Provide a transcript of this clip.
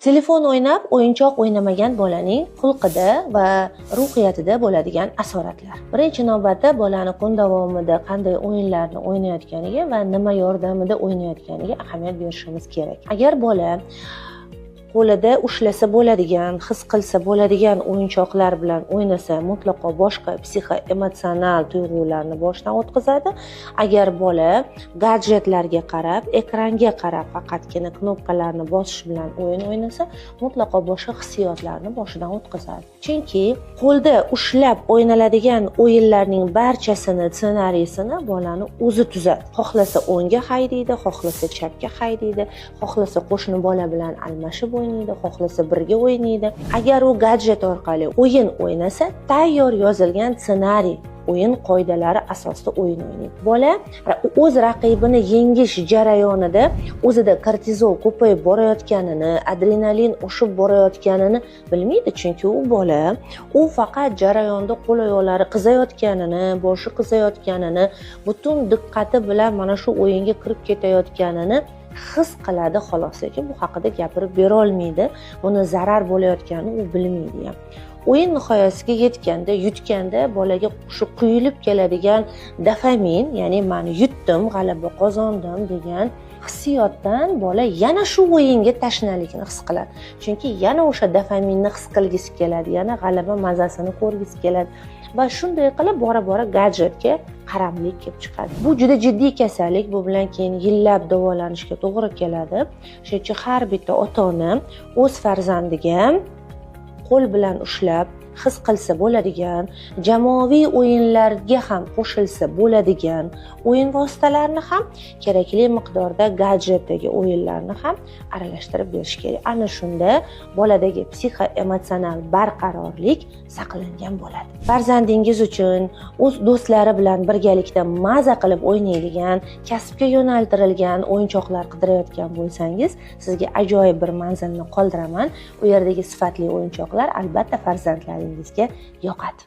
Telefon o'ynab, o'yinchoq o'ynamagan bolaning xulqida va ruhiyatida bo'ladigan asoratlar. Birinchi navbatda bolani kun davomida qanday o'yinlarni o'ynayotganiga va nima yordamida o'ynayotganiga ahamiyat berishimiz kerak. Agar bola qo'lida ushlasa bo'ladigan, his qilsa bo'ladigan o'yinchoqlar bilan o'ynasa, mutlaqo boshqa psixoemotsional tuyg'ularni boshdan o'tkazadi. Agar bola gadjetlarga qarab, ekranga qarab faqatgina knopkalarni bosish bilan o'yin o'ynasa, mutlaqo boshqa hissiyotlarni boshidan o'tkazadi. Chunki qo'lda ushlab o'ynaladigan o'yinlarning barchasini, ssenariysini bolani o'zi tuzadi. Xohlasa o'ngga haydaydi, xohlasa chapga haydaydi, xohlasa qo'shni bola bilan almashib o'ynaydi, xohlasa birga o'ynaydi. Agar u gadjet orqali o'yin o'ynasa, tayyor yozilgan ssenariy, o'yin qoidalari asosida o'yin o'ynaydi. Bola o'z raqibini yengish jarayonida o'zida kortizol ko'payib borayotganini, adrenalin oshib borayotganini bilmaydi, chunki u bola faqat jarayonda qo'l-oyoqlari qizayotganini, boshi qizayotganini, butun diqqati bilan mana shu o'yinga kirib ketayotganini his qiladi xolos, lekin bu haqida gapirib bera olmaydi. Buni zarar bo'layotganini u bilmaydi ham. O'yin nihoyasiga yetganda, yutganda bolaga shu quyilib keladigan dopamin, ya'ni men yutdim, g'alaba qozondim degan hissiyotdan bola yana shu o'yinga tashnalikni his qiladi. Chunki yana o'sha dopaminni his qilgisi keladi, yana g'alaba mazasini ko'rgisi keladi va shunday qilib bora-bora gadjetga qaramlik kelib chiqadi. Bu juda jiddiy kasallik, bu bilan keyin yillab davolanishga to'g'ri keladi. Shuning uchun har bitta ota-ona o'z farzandiga qo'l bilan ushlab, his qilsa bo'ladigan, jamoaviy o'yinlarga ham qo'shilsa bo'ladigan o'yin vositalarini ham, kerakli miqdorda gadjetdagi o'yinlarni ham aralashtirib berish kerak. Ana shunda boladagi psixoemotsional barqarorlik saqlangan bo'ladi. Farzandingiz uchun o'z do'stlari bilan birgalikda maza qilib o'ynaydigan, kasbga yo'naltirilgan o'yinchoqlar qidirayotgan bo'lsangiz, sizga ajoyib bir manzilni qoldiraman. U yerdagi sifatli o'yinchoqlar albatta farzandlaringizga yoqadi.